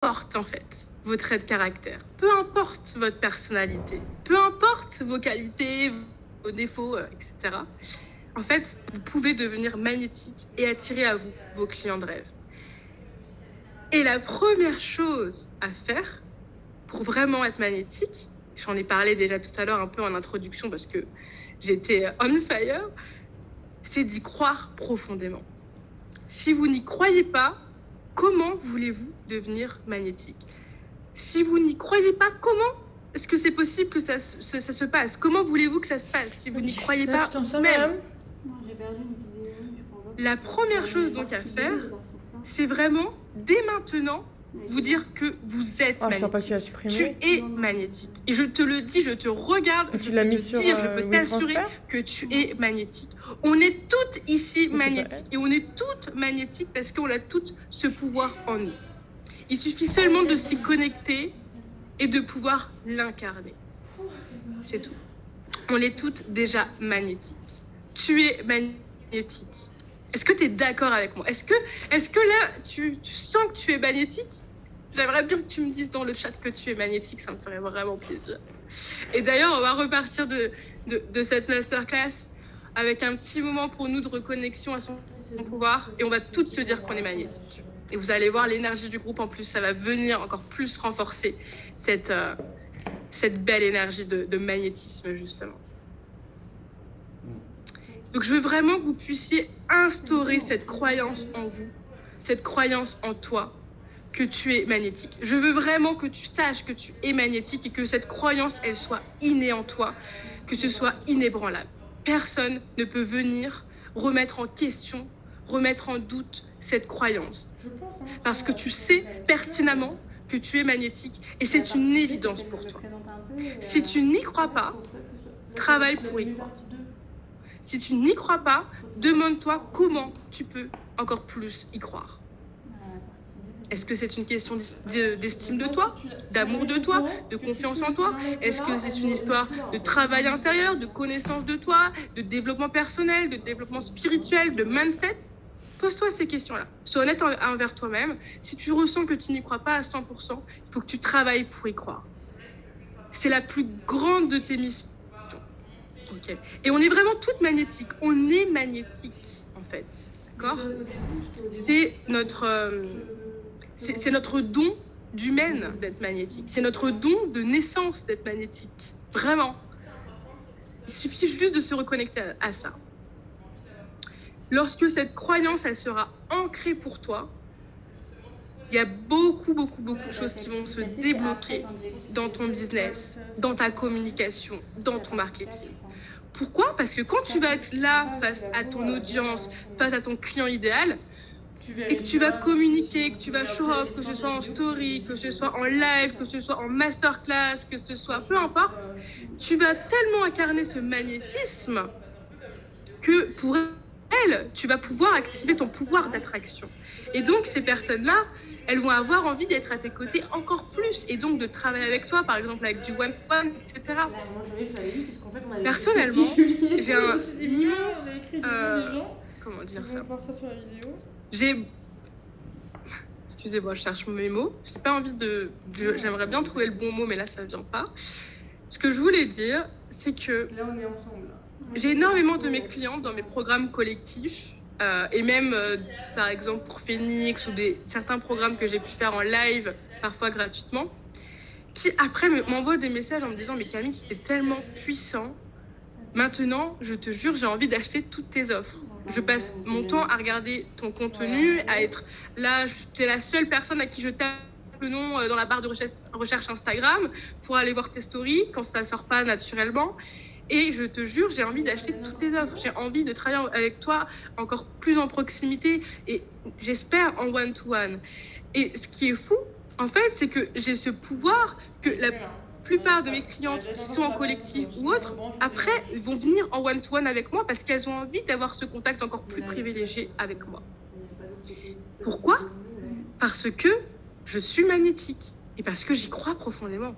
importe en fait vos traits de caractère, peu importe votre personnalité, peu importe vos qualités, vos défauts, etc. En fait, vous pouvez devenir magnétique et attirer à vous vos clients de rêve. Et la première chose à faire pour vraiment être magnétique, j'en ai parlé déjà tout à l'heure un peu en introduction parce que j'étais on fire, c'est d'y croire profondément. Si vous n'y croyez pas, comment voulez-vous devenir magnétique? Si vous n'y croyez pas, comment est-ce que c'est possible que ça se passe? Comment voulez-vous que ça se passe si vous n'y croyez pas même? La première chose donc à faire, c'est vraiment, dès maintenant, vous dire que vous êtes magnétique. Tu es magnétique. Et je te le dis, je te regarde, je peux t'assurer que tu es magnétique. On est toutes ici magnétiques. Et on est toutes magnétiques parce qu'on a toutes ce pouvoir en nous. Il suffit seulement de s'y connecter et de pouvoir l'incarner. C'est tout. On est toutes déjà magnétiques. Tu es magnétique. Est-ce que tu es d'accord avec moi? Est-ce que là, tu sens que tu es magnétique? J'aimerais bien que tu me dises dans le chat que tu es magnétique, ça me ferait vraiment plaisir. Et d'ailleurs, on va repartir de cette masterclass avec un petit moment pour nous de reconnexion à son pouvoir et on va toutes se dire qu'on est magnétique. Et vous allez voir l'énergie du groupe en plus, ça va venir encore plus renforcer cette belle énergie de magnétisme justement. Donc je veux vraiment que vous puissiez instaurer cette croyance en vous, cette croyance en toi, que tu es magnétique. Je veux vraiment que tu saches que tu es magnétique et que cette croyance, elle soit innée en toi, que ce soit inébranlable. Personne ne peut venir remettre en question, remettre en doute cette croyance. Parce que tu sais pertinemment que tu es magnétique et c'est une évidence pour toi. Si tu n'y crois pas, travaille pour y croire. Si tu n'y crois pas, demande-toi comment tu peux encore plus y croire. Est-ce que c'est une question d'estime de toi, d'amour de toi, de confiance en toi? Est-ce que c'est une histoire de travail intérieur, de connaissance de toi, de développement personnel, de développement spirituel, de mindset? Pose-toi ces questions-là. Sois honnête envers toi-même. Si tu ressens que tu n'y crois pas à 100%, il faut que tu travailles pour y croire. C'est la plus grande de tes missions. Okay. Et on est vraiment toutes magnétiques. On est magnétique, en fait. D'accord? C'est notre don d'humaine d'être magnétique. C'est notre don de naissance d'être magnétique. Vraiment. Il suffit juste de se reconnecter à ça. Lorsque cette croyance, elle sera ancrée pour toi, il y a beaucoup de choses qui vont se débloquer dans ton business, dans ta communication, dans ton marketing. Pourquoi? Parce que quand tu vas être là face à ton audience, face à ton client idéal, et que tu vas communiquer, que tu vas show off, que ce soit en story, que ce soit en live, que ce soit en masterclass, que ce soit peu importe, tu vas tellement incarner ce magnétisme que pour elle, tu vas pouvoir activer ton pouvoir d'attraction. Et donc ces personnes-là, elles vont avoir envie d'être à tes côtés encore plus et donc de travailler avec toi, par exemple avec du one-to-one, etc. Personnellement, j'ai un immense... comment dire ça? Excusez-moi, je cherche mes mots. J'ai pas envie de... J'aimerais bien trouver le bon mot, mais là, ça vient pas. Ce que je voulais dire, c'est que... Là, on est ensemble. J'ai énormément de mes clients dans mes programmes collectifs et même, par exemple, pour Phoenix ou certains programmes que j'ai pu faire en live, parfois gratuitement, qui après m'envoient des messages en me disant « Mais Camille, c'était tellement puissant. Maintenant, je te jure, j'ai envie d'acheter toutes tes offres. Je passe mon temps à regarder ton contenu, à être là. Tu es la seule personne à qui je tape le nom dans la barre de recherche Instagram pour aller voir tes stories quand ça ne sort pas naturellement. Et je te jure, j'ai envie d'acheter toutes tes offres. J'ai envie de travailler avec toi encore plus en proximité et j'espère en one-to-one. Et ce qui est fou, en fait, c'est que j'ai ce pouvoir que la plupart de mes clientes qui sont en collectif ou autres, après, vont venir en one-to-one avec moi parce qu'elles ont envie d'avoir ce contact encore plus privilégié avec moi. Pourquoi? Parce que je suis magnétique et parce que j'y crois profondément.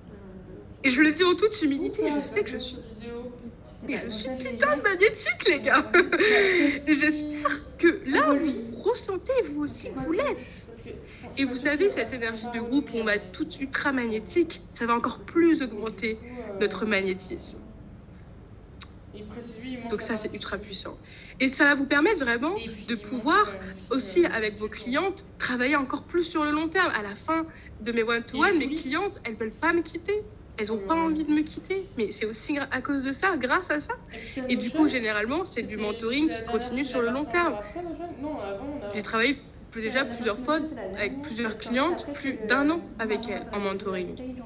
Et je le dis en toute humilité, je sais que je suis. Et je suis putain de magnétique, les gars. Et j'espère que là, vous ressentez, vous aussi, vous l'êtes. Et vous savez, cette énergie de groupe, on va être toutes ultra magnétiques, ça va encore plus augmenter notre magnétisme. Donc ça, c'est ultra puissant. Et ça va vous permettre vraiment de pouvoir aussi, avec vos clientes, travailler encore plus sur le long terme. À la fin de mes one-to-one, mes clientes, elles ne veulent pas me quitter. Elles n'ont pas envie de me quitter. Mais c'est aussi à cause de ça, grâce à ça. Et du coup, généralement, c'est du mentoring qui continue sur le long terme. J'ai travaillé déjà plusieurs fois avec plusieurs clientes, plus d'1 an avec elles en mentoring.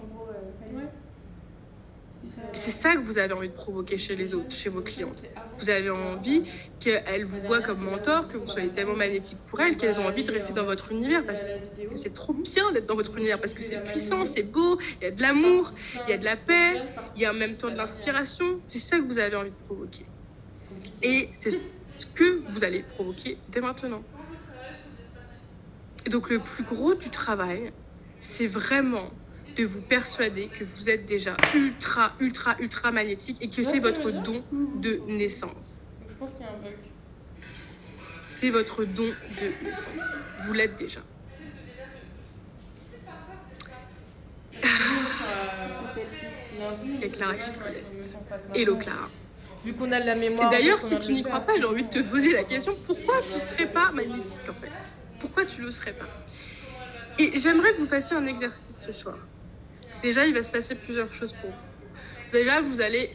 C'est ça que vous avez envie de provoquer chez les autres, chez vos clientes. Vous avez envie qu'elles vous voient comme mentor, que vous soyez tellement magnétique pour elles qu'elles ont envie de rester dans votre univers parce que c'est trop bien d'être dans votre univers parce que c'est puissant, c'est beau, il y a de l'amour, il y a de la paix, il y a en même temps de l'inspiration. C'est ça que vous avez envie de provoquer. Et c'est ce que vous allez provoquer dès maintenant. Et donc le plus gros du travail, c'est vraiment de vous persuader que vous êtes déjà ultra, ultra, ultra magnétique et que c'est votre don de naissance. Je pense qu'il y a un bug. C'est votre don de naissance. Vous l'êtes déjà. Et Clara qui se connecte. Hello Clara. Vu qu'on a de la mémoire. Et d'ailleurs, si tu n'y crois pas, j'ai envie de te poser la question, pourquoi tu ne serais pas magnétique en fait? Pourquoi tu ne le serais pas? Et j'aimerais que vous fassiez un exercice ce soir. Déjà, il va se passer plusieurs choses pour vous. Déjà, vous allez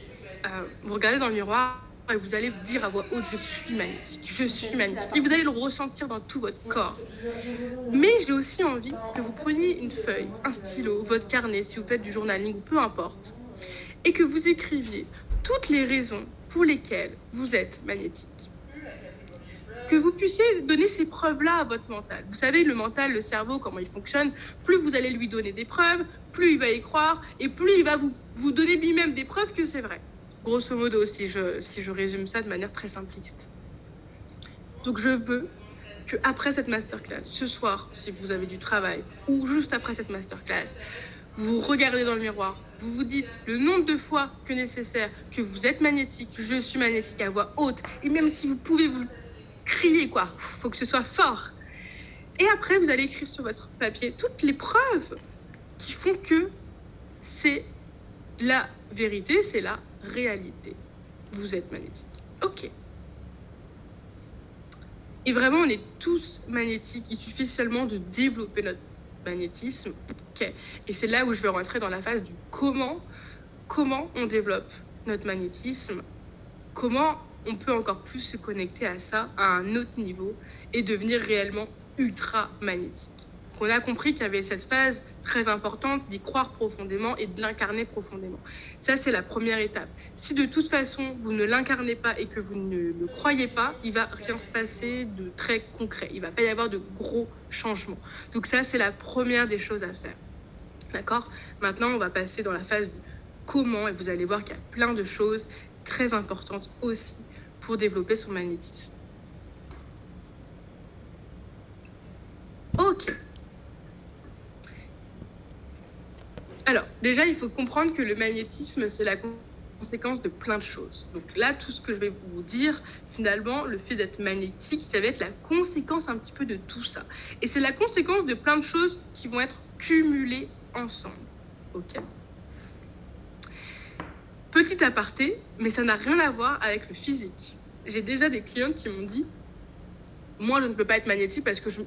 vous regarder dans le miroir et vous allez vous dire à voix haute, je suis magnétique, je suis magnétique. Et vous allez le ressentir dans tout votre corps. Mais j'ai aussi envie que vous preniez une feuille, un stylo, votre carnet, si vous faites du journaling ou peu importe, et que vous écriviez toutes les raisons pour lesquelles vous êtes magnétique. Que vous puissiez donner ces preuves-là à votre mental. Vous savez, le mental, le cerveau, comment il fonctionne, plus vous allez lui donner des preuves, plus il va y croire, et plus il va vous donner lui-même des preuves que c'est vrai. Grosso modo, si je résume ça de manière très simpliste. Donc je veux qu'après cette masterclass, ce soir, si vous avez du travail, ou juste après cette masterclass, vous regardez dans le miroir, vous vous dites le nombre de fois que nécessaire que vous êtes magnétique, je suis magnétique à voix haute, et même si vous pouvez vous crier quoi, faut que ce soit fort. Et après, vous allez écrire sur votre papier toutes les preuves qui font que c'est la vérité, c'est la réalité. Vous êtes magnétique. Ok. Et vraiment, on est tous magnétiques. Il suffit seulement de développer notre magnétisme. Ok. Et c'est là où je vais rentrer dans la phase du comment on développe notre magnétisme, comment on peut encore plus se connecter à ça à un autre niveau et devenir réellement ultra magnétique. On a compris qu'il y avait cette phase très importante d'y croire profondément et de l'incarner profondément. Ça, c'est la première étape. Si de toute façon, vous ne l'incarnez pas et que vous ne le croyez pas, il ne va rien se passer de très concret. Il ne va pas y avoir de gros changements. Donc ça, c'est la première des choses à faire. D'accord? Maintenant, on va passer dans la phase du comment et vous allez voir qu'il y a plein de choses très importantes aussi pour développer son magnétisme. Ok. Alors, déjà, il faut comprendre que le magnétisme, c'est la conséquence de plein de choses. Donc là, tout ce que je vais vous dire, finalement, le fait d'être magnétique, ça va être la conséquence un petit peu de tout ça. Et c'est la conséquence de plein de choses qui vont être cumulées ensemble. Ok. Petit aparté, mais ça n'a rien à voir avec le physique. J'ai déjà des clientes qui m'ont dit « Moi, je ne peux pas être magnétique parce que je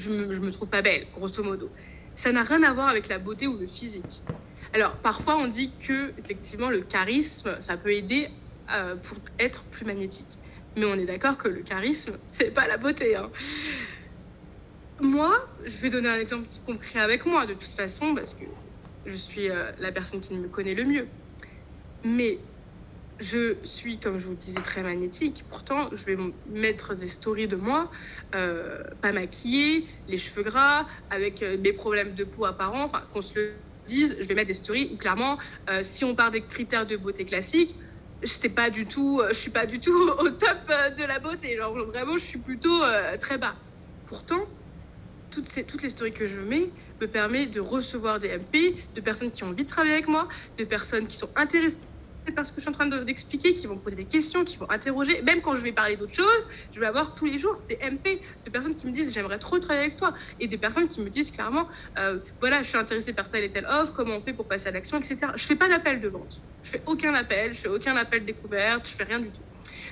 me trouve pas belle, grosso modo. » Ça n'a rien à voir avec la beauté ou le physique. Alors, parfois, on dit que effectivement, le charisme, ça peut aider pour être plus magnétique. Mais on est d'accord que le charisme, c'est pas la beauté. Hein. Moi, je vais donner un exemple concret avec moi, de toute façon, parce que je suis la personne qui me connaît le mieux. Mais je suis, comme je vous le disais, très magnétique. Pourtant, je vais mettre des stories de moi, pas maquillée, les cheveux gras, avec des problèmes de peau apparents, enfin, qu'on se le dise, je vais mettre des stories où clairement, si on part des critères de beauté classiques, je suis pas du tout au top de la beauté. Genre, vraiment, je suis plutôt très bas. Pourtant, toutes les stories que je mets me permettent de recevoir des MP, de personnes qui ont envie de travailler avec moi, de personnes qui sont intéressées parce que je suis en train d'expliquer, qui vont poser des questions, qui vont interroger. Même quand je vais parler d'autres choses, je vais avoir tous les jours des MP de personnes qui me disent j'aimerais trop travailler avec toi, et des personnes qui me disent clairement voilà, je suis intéressée par telle et telle offre, comment on fait pour passer à l'action, etc. Je fais pas d'appel de vente, je fais aucun appel, je fais aucun appel découverte, je fais rien du tout.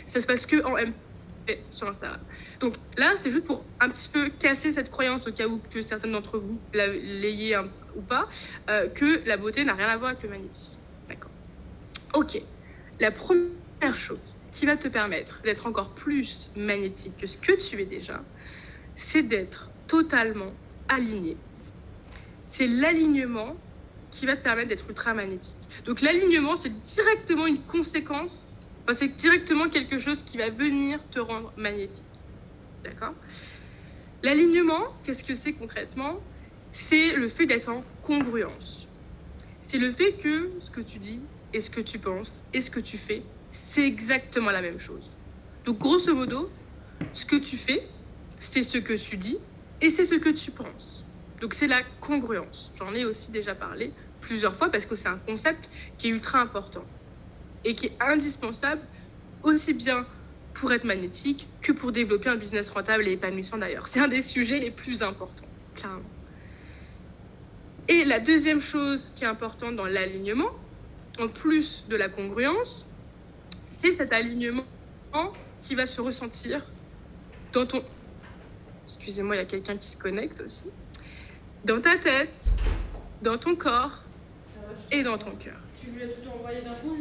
Ça se passe que en MP sur Instagram. Donc là, c'est juste pour un petit peu casser cette croyance, au cas où que certaines d'entre vous l'ayez ou pas, que la beauté n'a rien à voir avec le magnétisme. D'accord. Ok. La première chose qui va te permettre d'être encore plus magnétique que ce que tu es déjà, c'est d'être totalement aligné. C'est l'alignement qui va te permettre d'être ultra magnétique. Donc l'alignement, c'est directement une conséquence, enfin, c'est directement quelque chose qui va venir te rendre magnétique. D'accord ? L'alignement, qu'est-ce que c'est concrètement ? C'est le fait d'être en congruence. C'est le fait que ce que tu dis et ce que tu penses et ce que tu fais, c'est exactement la même chose. Donc grosso modo, ce que tu fais, c'est ce que tu dis et c'est ce que tu penses. Donc c'est la congruence. J'en ai aussi déjà parlé plusieurs fois parce que c'est un concept qui est ultra important et qui est indispensable aussi bien pour être magnétique que pour développer un business rentable et épanouissant d'ailleurs. C'est un des sujets les plus importants, clairement. Et la deuxième chose qui est importante dans l'alignement, en plus de la congruence, c'est cet alignement qui va se ressentir dans ton... Excusez-moi, il y a quelqu'un qui se connecte aussi. Dans ta tête, dans ton corps et dans ton cœur.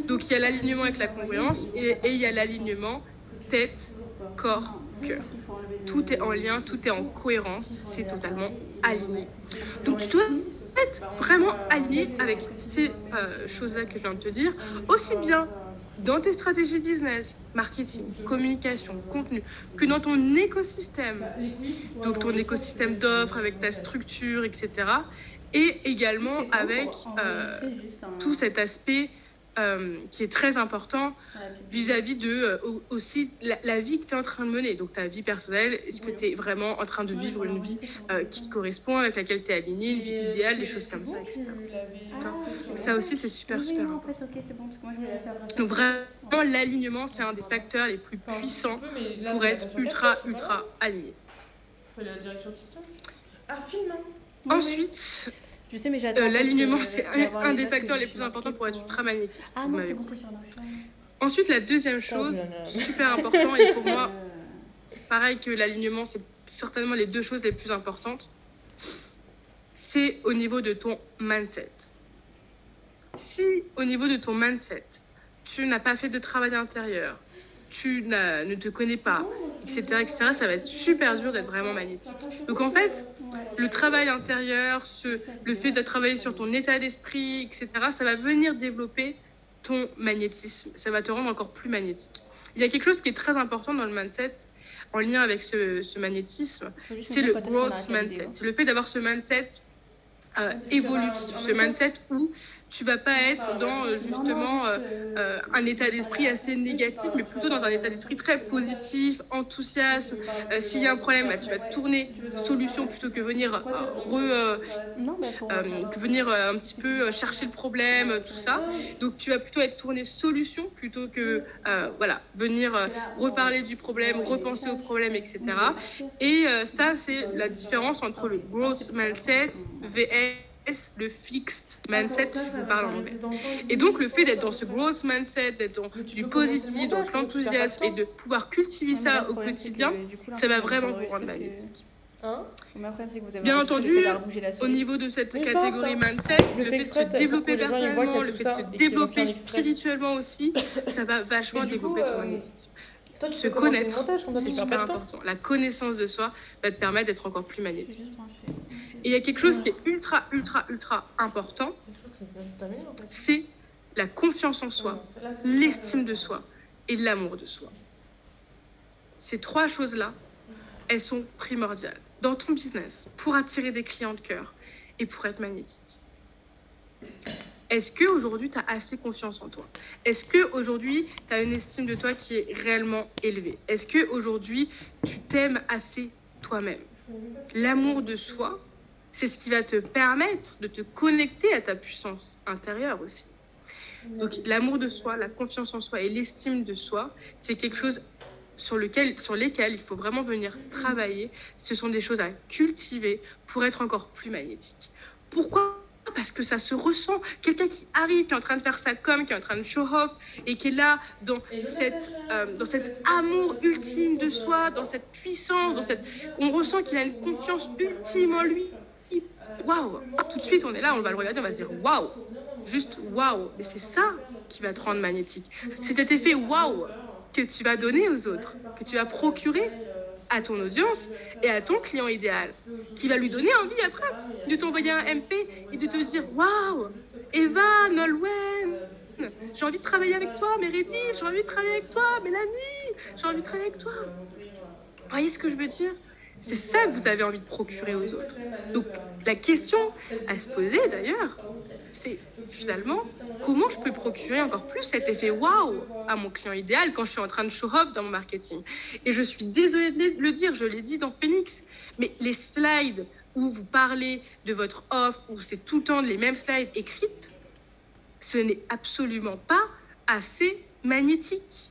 Donc il y a l'alignement avec la congruence et il y a l'alignement tête, corps, cœur. Tout est en lien, tout est en cohérence, c'est totalement aligné. Donc tu dois être vraiment aligné avec ces choses-là que je viens de te dire, aussi bien dans tes stratégies business, marketing, communication, contenu, que dans ton écosystème. Donc ton écosystème d'offres avec ta structure, etc. Et également avec tout cet aspect qui est très important vis-à-vis de aussi la vie que tu es en train de mener. Donc ta vie personnelle, est-ce que tu es vraiment en train de vivre une vie qui te correspond, avec laquelle tu es aligné, une vie idéale, des choses comme ça, etc. Donc ça aussi, c'est super important. Donc vraiment, l'alignement, c'est un des facteurs les plus puissants pour être ultra aligné. Ensuite, je sais, mais l'alignement, c'est un des facteurs les plus importants pour être ultra magnétique. Ah non, c'est bon, c'est sur Ensuite, la deuxième chose, super important, et pour moi, pareil que l'alignement, c'est certainement les deux choses les plus importantes, c'est au niveau de ton mindset. Si au niveau de ton mindset, tu n'as pas fait de travail intérieur, tu ne te connais pas, etc., ça va être super dur d'être vraiment magnétique. Donc en fait, le travail intérieur, le fait de travailler sur ton état d'esprit, etc., ça va venir développer ton magnétisme. Ça va te rendre encore plus magnétique. Il y a quelque chose qui est très important dans le mindset, en lien avec ce magnétisme, c'est le growth mindset. C'est le fait d'avoir ce mindset évolutif, ce mindset où tu vas pas être dans justement un état d'esprit assez négatif, mais plutôt dans un état d'esprit très positif, enthousiaste. S'il y a un problème, tu vas te tourner solution plutôt que venir venir un petit peu chercher le problème, tout ça. Donc tu vas plutôt être tourné solution plutôt que venir reparler du problème, repenser au problème, etc. Et ça, c'est la différence entre le growth mindset vs le fixed mindset, je vous parle en anglais. Et donc le fait d'être dans ce growth mindset, d'être dans du positif, dans l'enthousiasme et de pouvoir cultiver ça au quotidien, ça va vraiment vous rendre magnétique. Bien entendu, au niveau de cette catégorie mindset, le fait de se développer personnellement, le fait de se développer spirituellement aussi, ça va vachement développer ton magnétisme. Se connaître, c'est super important. La connaissance de soi va te permettre d'être encore plus magnétique. Et il y a quelque chose qui est ultra important, c'est la confiance en soi, l'estime de soi et l'amour de soi. Ces trois choses-là, elles sont primordiales dans ton business pour attirer des clients de cœur et pour être magnétique. Est-ce qu'aujourd'hui, tu as assez confiance en toi? Est-ce qu'aujourd'hui, tu as une estime de toi qui est réellement élevée? Est-ce qu'aujourd'hui, tu t'aimes assez toi-même? L'amour de soi, c'est ce qui va te permettre de te connecter à ta puissance intérieure aussi. Donc l'amour de soi, la confiance en soi et l'estime de soi, c'est quelque chose sur lesquels il faut vraiment venir travailler. Ce sont des choses à cultiver pour être encore plus magnétique. Pourquoi ? Parce que ça se ressent. Quelqu'un qui arrive, qui est en train de faire sa com, qui est en train de show off et qui est là dans cet amour ultime de soi, dans cette puissance, on ressent qu'il a une confiance ultime en lui. Waouh! Tout de suite, on est là, on va le regarder, on va se dire waouh! Juste waouh! Mais c'est ça qui va te rendre magnétique. C'est cet effet waouh que tu vas donner aux autres, que tu vas procurer à ton audience et à ton client idéal, qui va lui donner envie après de t'envoyer un MP et de te dire waouh, Eva, Nolwenn, j'ai envie de travailler avec toi, Meredith, j'ai envie de travailler avec toi, Mélanie, j'ai envie de travailler avec toi. Vous voyez ce que je veux dire? C'est ça que vous avez envie de procurer aux autres. Donc la question à se poser d'ailleurs, c'est finalement comment je peux procurer encore plus cet effet waouh à mon client idéal quand je suis en train de show up dans mon marketing. Et je suis désolée de le dire, je l'ai dit dans Phoenix, mais les slides où vous parlez de votre offre, où c'est tout le temps les mêmes slides écrites, ce n'est absolument pas assez magnétique.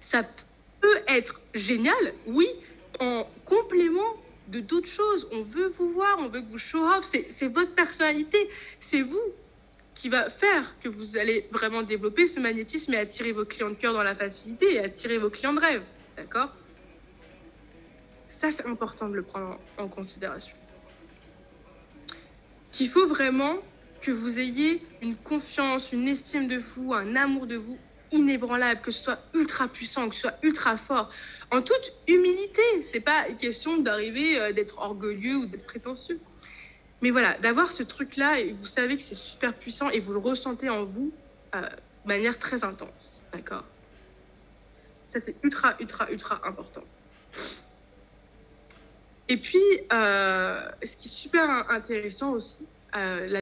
Ça peut être génial, oui, en complément de d'autres choses. On veut vous voir, on veut que vous show off, c'est votre personnalité, c'est vous qui va faire que vous allez vraiment développer ce magnétisme et attirer vos clients de cœur dans la facilité et attirer vos clients de rêve, d'accord? Ça, c'est important de le prendre en considération. Qu'il faut vraiment que vous ayez une confiance, une estime de vous, un amour de vous inébranlable, que ce soit ultra puissant, que ce soit ultra fort, en toute humilité. C'est pas une question d'arriver d'être orgueilleux ou d'être prétentieux. Mais voilà, d'avoir ce truc-là, et vous savez que c'est super puissant et vous le ressentez en vous de manière très intense, d'accord? Ça, c'est ultra, ultra, ultra important. Et puis, ce qui est super intéressant aussi,